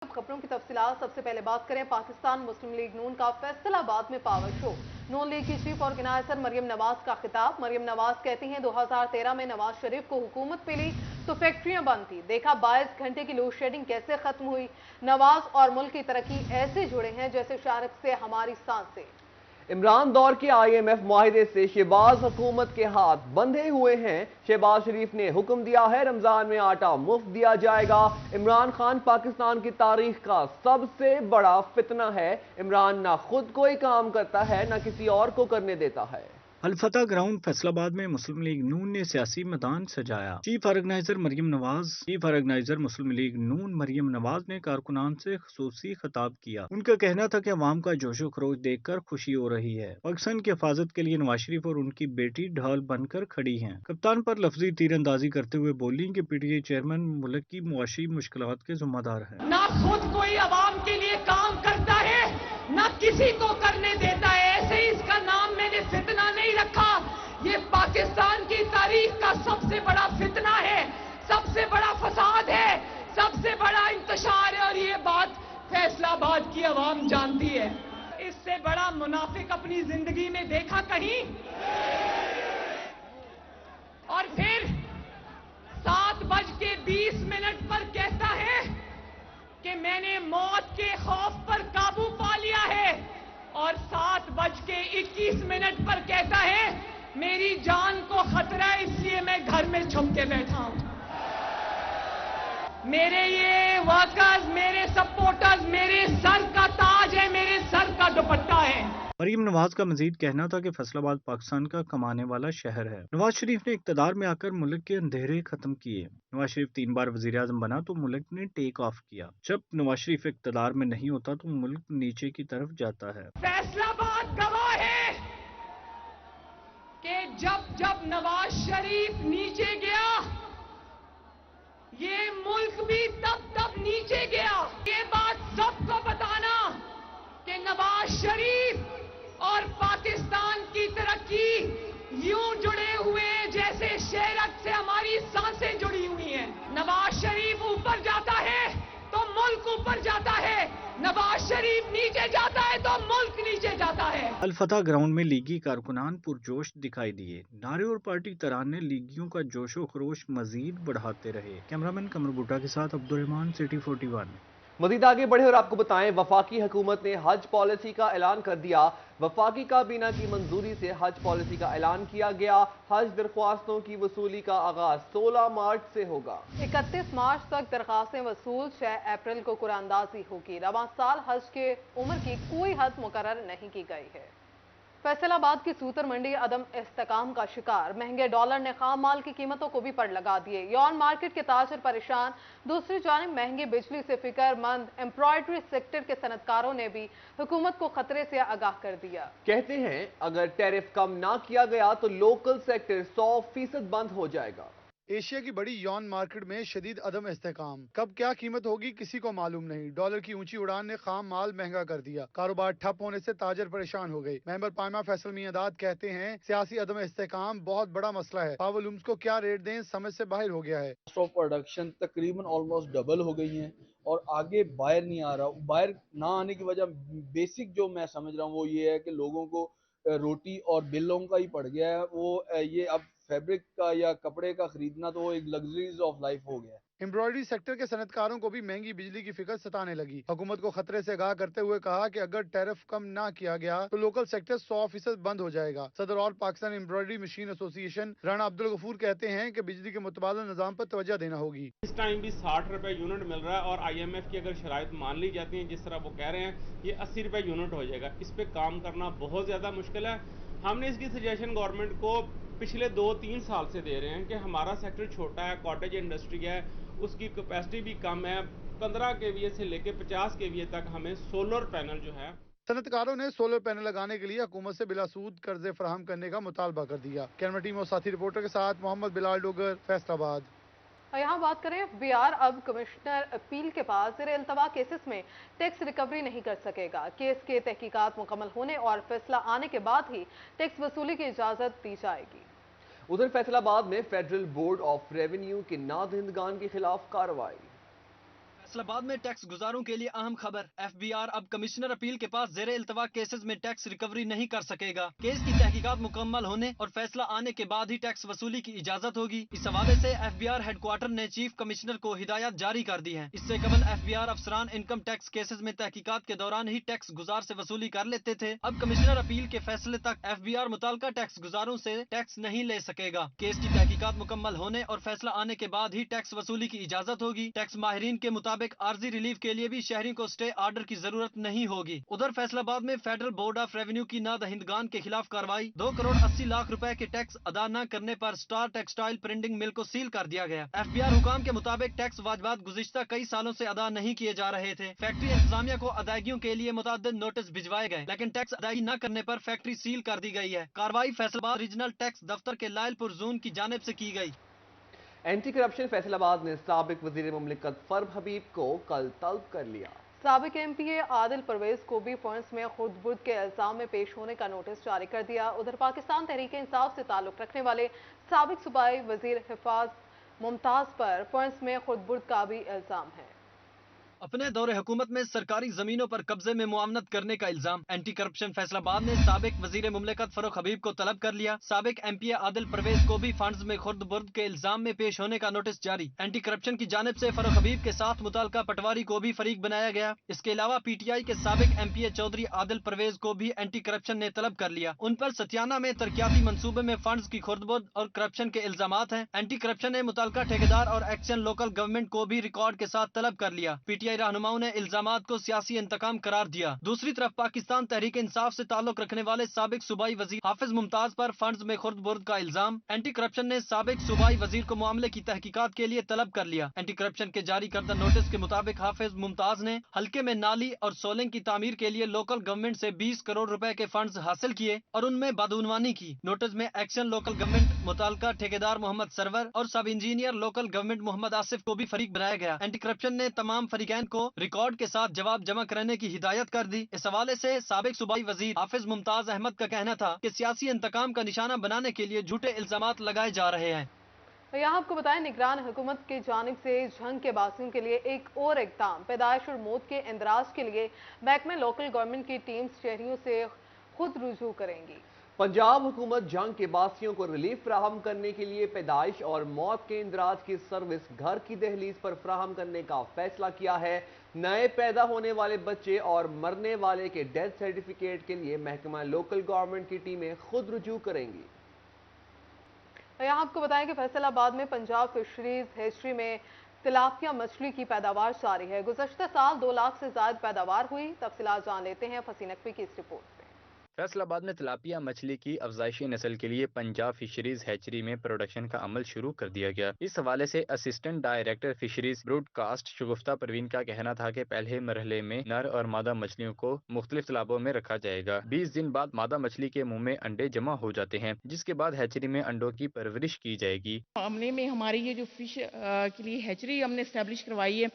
खबरों की तफसीलात। सबसे पहले बात करें पाकिस्तान मुस्लिम लीग नून का फैसलाबाद में पावर शो। नून लीग की चीफ ऑर्गेनाइजर मरियम नवाज का खिताब। मरियम नवाज कहती हैं 2013 में नवाज शरीफ को हुकूमत मिली तो फैक्ट्रियां बंद थी, देखा 22 घंटे की लोड शेडिंग कैसे खत्म हुई। नवाज और मुल्क की तरक्की ऐसे जुड़े हैं जैसे शारक से हमारी सांसें। इमरान दौर के IMF मुआहिदे से शहबाज हुकूमत के हाथ बंधे हुए हैं। शहबाज शरीफ ने हुक्म दिया है रमजान में आटा मुफ्त दिया जाएगा। इमरान खान पाकिस्तान की तारीख का सबसे बड़ा फितना है। इमरान ना खुद कोई काम करता है ना किसी और को करने देता है। अलफतह ग्राउंड फैसलाबाद में मुस्लिम लीग नून ने सियासी मैदान सजाया। चीफ ऑर्गेनाइजर मुस्लिम लीग नून मरियम नवाज ने कारकुनान से खसूसी खिताब किया। उनका कहना था कि अवाम का जोशो खरोश देख कर खुशी हो रही है। पाकिस्तान की हिफाजत के लिए नवाज शरीफ और उनकी बेटी ढाल बनकर खड़ी हैं। कप्तान पर लफ्जी तीर अंदाजी करते हुए बोली कि PTI चेयरमैन मुल्क की मुआशी मुश्किलात के जिम्मेदार है। ना खुद कोई अवाम के लिए काम करता है ना किसी को करने देता है, ऐसे ही इसका नाम मैंने फितना नहीं रखा। ये पाकिस्तान की तारीख का सबसे बड़ा फितना है, सबसे बड़ा फसाद है, सबसे बड़ा इंतशार है, और ये बात फैसलाबाद की अवाम जानती है। इससे बड़ा मुनाफिक अपनी जिंदगी में देखा कहीं? और फिर 7:20 पर कहता है कि मैंने मौत के खौफ पर काबू पा लिया है, और 7:21 पर कहता है मेरी जान को खतरा है इसलिए मैं घर में छुप के बैठा हूं। मेरे ये वर्कर्स, मेरे सपोर्टर्स मेरे सर का ताज है, मेरे सर का दुपट्टा है। मरियम नवाज का मजीद कहना था कि फैसलाबाद पाकिस्तान का कमाने वाला शहर है। नवाज शरीफ ने इक़्तिदार में आकर मुल्क के अंधेरे खत्म किए। नवाज शरीफ 3 बार वज़ीर आज़म बना तो मुल्क ने टेक ऑफ किया। जब नवाज शरीफ इक़्तिदार में नहीं होता तो मुल्क नीचे की तरफ जाता है। फैसलाबाद गवाह है कि जब जब नवाज शरीफ नीचे गया ये मुल्क भी तब तब नीचे गया। ये बात सबको बताना कि नवाज शरीफ और पाकिस्तान की तरक्की यूं जुड़े हुए हैं जैसे शेरक से हमारी सांसें जुड़ी हुई हैं। नवाज शरीफ ऊपर जाता है तो मुल्क ऊपर जाता है, नवाज शरीफ नीचे जाता है तो मुल्क नीचे जाता है। अलफतह ग्राउंड में लीगी कारकुनान पुरजोश दिखाई दिए। नारे और पार्टी तराने लीगियों का जोशो खरोश मजीद बढ़ाते रहे। कैमरामैन कमर बूटा के साथ अब्दुर्रहमान, सिटी 41। मजीद आगे बढ़े और आपको बताएं, वफाकी हुकूमत ने हज पॉलिसी का ऐलान कर दिया। वफाकी काबीना की मंजूरी से हज पॉलिसी का ऐलान किया गया। हज दरख्वास्तों की वसूली का आगाज 16 मार्च से होगा। 31 मार्च तक दरखास्तें वसूल, 6 अप्रैल को कुरानदाजी होगी। रवां साल हज के उम्र की कोई हद मुकर्रर नहीं की गई है। फैसलाबाद की सूतर मंडी अदम इस्तेकाम का शिकार। महंगे डॉलर ने खाम माल की कीमतों को भी पड़ लगा दिए। यौन मार्केट के ताजर परेशान। दूसरी जानिब महंगी बिजली से फिक्रमंद एम्ब्रॉयडरी सेक्टर के सनतकारों ने भी हुकूमत को खतरे से आगाह कर दिया। कहते हैं अगर टैरिफ कम ना किया गया तो लोकल सेक्टर 100% बंद हो जाएगा। एशिया की बड़ी यौन मार्केट में शदीद अदम इस्तेकाम। कब क्या कीमत होगी किसी को मालूम नहीं। डॉलर की ऊंची उड़ान ने खाम माल महंगा कर दिया। कारोबार ठप होने से ताजर परेशान हो गए। मेंबर पायमा फैसल मियादाद कहते हैं सियासी अदम इस्तेकाम बहुत बड़ा मसला है। पावर लूम्स को क्या रेट दें समझ से बाहर हो गया है। कॉस्ट ऑफ प्रोडक्शन तकरीबन ऑलमोस्ट डबल हो गई हैं और आगे बायर नहीं आ रहा। बायर ना आने की वजह बेसिक जो मैं समझ रहा हूँ वो ये है कि लोगों को रोटी और बिलों का ही पड़ गया है। वो ये अब फैब्रिक का या कपड़े का खरीदना तो वो एक लग्जरीज ऑफ लाइफ हो गया है। एम्ब्रॉयडरी सेक्टर के सनतकारों को भी महंगी बिजली की फिक्र सताने लगी। हुकूमत को खतरे से आगाह करते हुए कहा कि अगर टैरिफ कम ना किया गया तो लोकल सेक्टर 100% बंद हो जाएगा। सदर all Pakistan embroidery machine association Rana Abdul Ghafoor कहते हैं कि बिजली के मुतबादल निजाम पर तवज्जो देना होगी। इस टाइम भी 60 रुपए यूनिट मिल रहा है और IMF की अगर शराइत मान ली जाती है जिस तरह वो कह रहे हैं ये 80 रुपए यूनिट हो जाएगा। इस पे काम करना बहुत ज़्यादा मुश्किल है। हमने इसकी सजेशन गवर्नमेंट को पिछले 2-3 साल से दे रहे हैं कि हमारा सेक्टर छोटा है, कॉटेज इंडस्ट्री है, उसकी कैपेसिटी भी कम है। 15 kVA से लेके 50 kVA तक हमें सोलर पैनल जो है। सनतकारों ने सोलर पैनल लगाने के लिए हुकूमत से बिलासूद कर्जे फराहम करने का मुतालबा कर दिया। कैमरा टीम और साथी रिपोर्टर के साथ मोहम्मद बिलाल डोगर, फैसलाबाद। यहाँ बात करें FBR अब कमिश्नर अपील के पास ज़ेर इल्तवा केसेस में टैक्स रिकवरी नहीं कर सकेगा। केस के तहकीकात मुकम्मल होने और फैसला आने के बाद ही टैक्स वसूली की इजाज़त दी जाएगी। उधर फैसलाबाद में फेडरल बोर्ड ऑफ रेवेन्यू के नादहिंदगान के खिलाफ कार्रवाई। फैसला बाद में टैक्स गुजारों के लिए अहम खबर। FBI अब कमिश्नर अपील के पास जेर इल्तवा केसेस में टैक्स रिकवरी नहीं कर सकेगा। केस की तहकीकात मुकम्मल होने और फैसला आने के बाद ही टैक्स वसूली की इजाजत होगी। इस हवाले से FBI हेडक्वार्टर ने चीफ कमिश्नर को हिदायत जारी कर दी है। इससे कबल FBI अफसरान इनकम टैक्स केसेस में तहकीकात के दौरान ही टैक्स गुजार से वसूली कर लेते थे। अब कमिश्नर अपील के फैसले तक FBI मुताल्लिका टैक्स गुजारों से टैक्स नहीं ले सकेगा। केस की तहकीकात मुकम्मल होने और फैसला आने के बाद ही टैक्स वसूली की इजाजत होगी। टैक्स माहिरीन के मुताबिक आर्जी रिलीफ के लिए भी शहरी को स्टे आर्डर की जरूरत नहीं होगी। उधर फैसलाबाद में फेडरल बोर्ड ऑफ रेवेन्यू की नादहिंदगान के खिलाफ कार्रवाई। 2 करोड़ 80 लाख रुपए के टैक्स अदा न करने पर स्टार टेक्सटाइल प्रिंटिंग मिल को सील कर दिया गया। FBI हुकाम के मुताबिक टैक्स वाजबात गुज़िश्ता कई सालों से अदा नहीं किए जा रहे थे। फैक्ट्री इंतजामिया को अदायगियों के लिए मुतअद्दिद नोटिस भिजवाए गए, लेकिन टैक्स अदायगी न करने पर फैक्ट्री सील कर दी गई है। कार्रवाई फैसलाबाद रीजनल टैक्स दफ्तर के लायलपुर जोन की जानिब से की गई। एंटी करप्शन फैसलाबाद ने साबिक वजीर मुमलिकत फरब हबीब को कल तलब कर लिया। साबिक MPA आदिल परवेज को भी फंड्स में खुर्द-बुर्द के इल्जाम में पेश होने का नोटिस जारी कर दिया। उधर पाकिस्तान तहरीक इंसाफ से ताल्लुक रखने वाले साबिक सूबाई वजीर हिफाज मुमताज पर फंड्स में खुर्द-बुर्द का भी इल्जाम है। अपने दौरे हुकूमत में सरकारी जमीनों पर कब्जे में मुआवनत करने का इल्जाम। एंटी करप्शन फैसलाबाद ने साबिक वजीर मुमलिकत फरूख हबीब को तलब कर लिया। साबिक MPA आदिल परवेज को भी फंड्स में खुर्द बुर्द के इल्जाम में पेश होने का नोटिस जारी। एंटी करप्शन की जानिब से फरूख हबीब के साथ मुताल्लिका पटवारी को भी फरीक बनाया गया। इसके अलावा PTI के साबिक MPA चौधरी आदिल परवेज को भी एंटी करप्शन ने तलब कर लिया। उन पर सतियाना में तरक्याती मंसूबे में फंड्स की खुर्द बुर्द और करप्शन के इल्जामात हैं। एंटी करप्शन ने मुताल्लिका ठेकेदार और एक्शन लोकल गवर्नमेंट को भी रिकॉर्ड के साथ तलब कर लिया। PTI रहनुमाओं ने इल्जामात को सियासी इंतकाम करार दिया। दूसरी तरफ पाकिस्तान तहरीक इंसाफ से ताल्लुक रखने वाले साबिक सूबाई वजीर हाफिज मुमताज पर फंड्स में खुर्द बुर्द का इल्जाम। एंटी करप्शन ने साबिक सूबाई वजीर को मामले की तहकीकात के लिए तलब कर लिया। एंटी करप्शन के जारी करदा नोटिस के मुताबिक हाफिज मुमताज ने हल्के में नाली और सोलिंग की तामीर के लिए लोकल गवर्नमेंट से 20 करोड़ रुपए के फंड्स हासिल किए और उनमें बदउनवानी की। नोटिस में एक्शन लोकल गवर्नमेंट, मुताल्लिका ठेकेदार मोहम्मद सरवर और sub engineer local government Mohammad Asif को भी फरीक बनाया गया। एंटी करप्शन ने तमाम फरीकैन को रिकॉर्ड के साथ जवाब जमा कराने की हिदायत कर दी। इस हवाले से साबिक सूबाई वजीर हाफिज मुमताज अहमद का कहना था कि सियासी इंतकाम का निशाना बनाने के लिए झूठे इल्जामात लगाए जा रहे हैं। यहाँ आपको बताएं, निगरान हुकूमत की जानिब से जंग के बासियों के लिए एक और इक़दाम। पैदाइश और मौत के इंदराज के लिए महकमे लोकल गवर्नमेंट की टीम्स शहरियों से खुद रुजू करेंगी। पंजाब हुकूमत जंग के बासियों को रिलीफ फराहम करने के लिए पैदाइश और मौत के इंदराज की सर्विस घर की दहलीज पर फराहम करने का फैसला किया है। नए पैदा होने वाले बच्चे और मरने वाले के डेथ सर्टिफिकेट के लिए महकमा लोकल गवर्नमेंट की टीमें खुद रुजू करेंगी। यहाँ आपको बताएं कि फैसलाबाद में पंजाब फिशरीज हेचरी में तिलापिया मछली की पैदावार जारी है। गुज़श्ता साल 2 लाख से ज्यादा पैदावार हुई। तफसीलात जान लेते हैं फसीन नकवी की इस रिपोर्ट से। फैसलाबाद में तिलापिया मछली की अफजाइशी नस्ल के लिए पंजाब फिशरीज हैचरी में प्रोडक्शन का अमल शुरू कर दिया गया। इस हवाले से असिस्टेंट डायरेक्टर फिशरीज ब्रॉडकास्ट शगुफ्ता परवीन का कहना था कि पहले मरहले में नर और मादा मछलियों को मुख्तलिफ तालाबों में रखा जाएगा। 20 दिन बाद मादा मछली के मुंह में अंडे जमा हो जाते हैं, जिसके बाद हैचरी में अंडों की परवरिश की जाएगी। मामले में हमारी ये जो फिश के लिए हैचरी हमने इस्टेब्लिश करवाई है,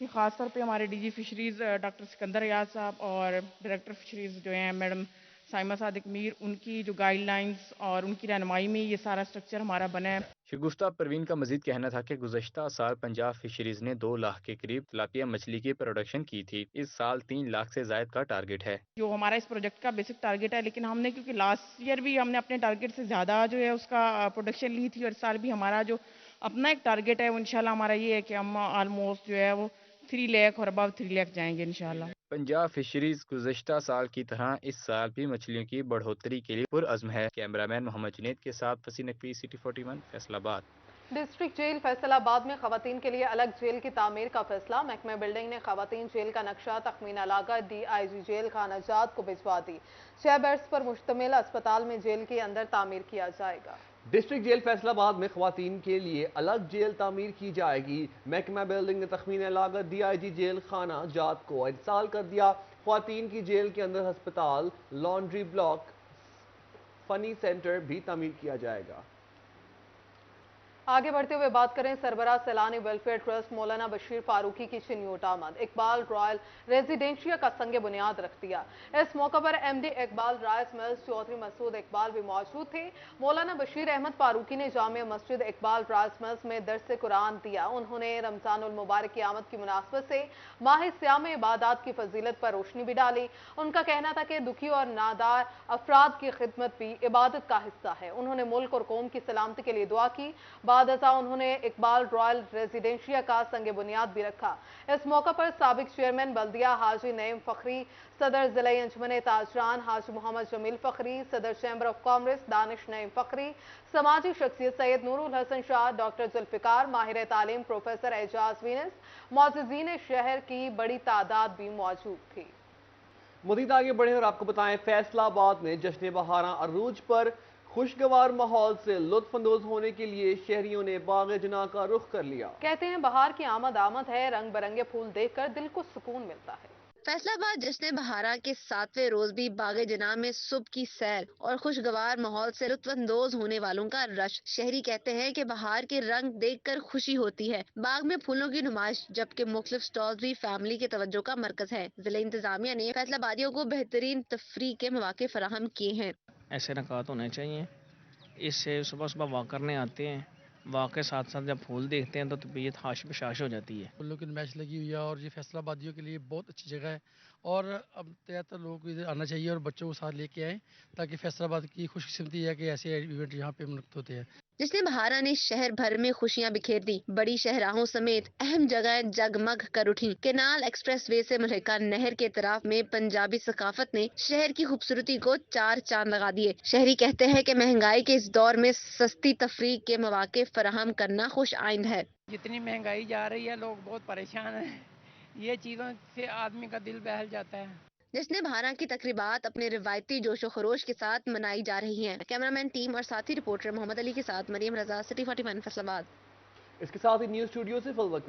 ये खास तौर पे हमारे DG फिशरीज डॉक्टर सिकंदर याद साहब और डायरेक्टर फिशरीज जो हैं मैडम साइमा सादिक मीर, उनकी जो गाइडलाइंस और उनकी रहनुमाई में ये सारा स्ट्रक्चर हमारा बना है। शगुफ्ता परवीन का मजीद कहना था कि गुज़श्ता साल पंजाब फिशरीज ने 2 लाख के करीब तिलापिया मछली की प्रोडक्शन की थी। इस साल 3 लाख से ज्यादा का टारगेट है। जो हमारा इस प्रोजेक्ट का बेसिक टारगेट है, लेकिन हमने क्योंकि लास्ट ईयर भी हमने अपने टारगेट से ज़्यादा जो है उसका प्रोडक्शन ली थी, और इस साल भी हमारा जो अपना एक टारगेट है वो इंशाल्लाह हमारा ये है कि हम ऑलमोस्ट जो है वो 3 लाख और अबव 3 लाख जाएंगे इंशाल्लाह। पंजाब फिशरीज गुज़श्ता साल की तरह इस साल भी मछलियों की बढ़ोतरी के लिए पुरअज़्म है। कैमरामैन मोहम्मद जुनैद के साथ Faseen Naqvi, city 41 Faisalabad. District jail Faisalabad में खवातीन के लिए अलग जेल की तामीर का फैसला। महकमा बिल्डिंग ने खवातीन जेल का नक्शा तखमीना लागत DIG जेल खाना जात को भिजवा दी। 6 बेड्स पर मुश्तमिल अस्पताल में जेल के अंदर तामीर किया जाएगा। डिस्ट्रिक्ट जेल फैसलाबाद में खवातीन के लिए अलग जेल तामीर की जाएगी। महकमा बिल्डिंग ने तखमीना लागत DIG जेल खाना जात को इरसाल कर दिया। खवातीन की जेल के अंदर अस्पताल, लॉन्ड्री ब्लॉक, फनी सेंटर भी तामीर किया जाएगा। आगे बढ़ते हुए बात करें सरबराह सैलानी वेलफेयर ट्रस्ट मौलाना बशीर फारूकी की चिन्यूट आमद। इकबाल रॉयल रेजिडेंशिया का संग बुनियाद रख दिया। इस मौके पर MD Iqbal rice mills Chaudhry Masood Iqbal भी मौजूद थे। मौलाना बशीर अहमद फारूकी ने जामिया मस्जिद इकबाल राइस मिल्स में दर्स कुरान दिया। उन्होंने रमजानुल मुबारक की आमद की मुनासबत से माह सियाम में इबादत की फजीलत पर रोशनी भी डाली। उनका कहना था कि दुखी और नादार अफराद की खिदमत भी इबादत का हिस्सा है। उन्होंने मुल्क और कौम की सलामती के लिए दुआ की। बादशा उन्होंने इकबाल रॉयल रेजिडेंशिया का संग बुनियाद भी रखा। इस मौके पर साबिक चेयरमैन बल्दिया हाजी नईम फखरी, सदर जिला अंजुमन ताजरान हाजी मोहम्मद जमील फखरी, सदर chamber of commerce Danish Naeem Fakhri, समाजी शख्सियत सैयद नूरुल हसन शाह, डॉक्टर जुल्फिकार, माहिर तालीम प्रोफेसर एजाज वीनस, मौजूदीन शहर की बड़ी तादाद भी मौजूद थी। मज़ीद आगे बढ़े और आपको बताएं, फैसलाबाद में जश्न बहारां अरूज पर खुशगवार माहौल से लुत्फानंदोज होने के लिए शहरियों ने बाग जना का रुख कर लिया। कहते हैं बहार की आमद है, रंग बिरंगे फूल देखकर दिल को सुकून मिलता है। फैसलाबाद जश्न बहारा के 7वें रोज भी बाग जना में सुबह की सैर और खुशगवार माहौल से लुत्फानंदोज होने वालों का रश। शहरी कहते हैं कि बहार के रंग देखकर खुशी होती है। बाग में फूलों की नुमाइश जबकि मुख्तलिफ स्टॉल्स भी फैमिली के तवज्जो का मरकज है। जिला इंतजामिया ने फैसलाबादियों को बेहतरीन तफरीह के मौके फराहम किए हैं। ऐसे नकात होने चाहिए, इससे सुबह सुबह वॉक करने आते हैं, वॉक के साथ साथ जब फूल देखते हैं तो तबीयत हाश बशाश हो जाती है। फूलों की नुमाइश लगी हुई है और ये फैसलाबादियों के लिए बहुत अच्छी जगह है और अब ज़्यादातर लोगों को इधर आना चाहिए और बच्चों को साथ लेके आए ताकि फैसलाबाद की खुशकिस्मती है कि ऐसे इवेंट यहाँ पे मुनक़्क़िद होते हैं। जश्न बहारा ने शहर भर में खुशियां बिखेर दी। बड़ी शहराहों समेत अहम जगह जगमग कर उठी। केनाल एक्सप्रेसवे से मुल्हिका नहर के तरफ में पंजाबी सकाफत ने शहर की खूबसूरती को 4 चांद लगा दिए। शहरी कहते हैं कि महंगाई के इस दौर में सस्ती तफरीह के मौके फराहम करना खुश आइंद है। जितनी महंगाई जा रही है लोग बहुत परेशान हैं। ये चीज़ों से आदमी का दिल बहल जाता है। जश्न बहारा की तकरीबात अपने रिवायती जोशो खरोश के साथ मनाई जा रही हैं। कैमरामैन टीम और साथी रिपोर्टर मोहम्मद अली के साथ मरियम रजा, सिटी 41 फैसलाबाद। इसके साथ ही न्यूज़ स्टूडियो से फिल वक्त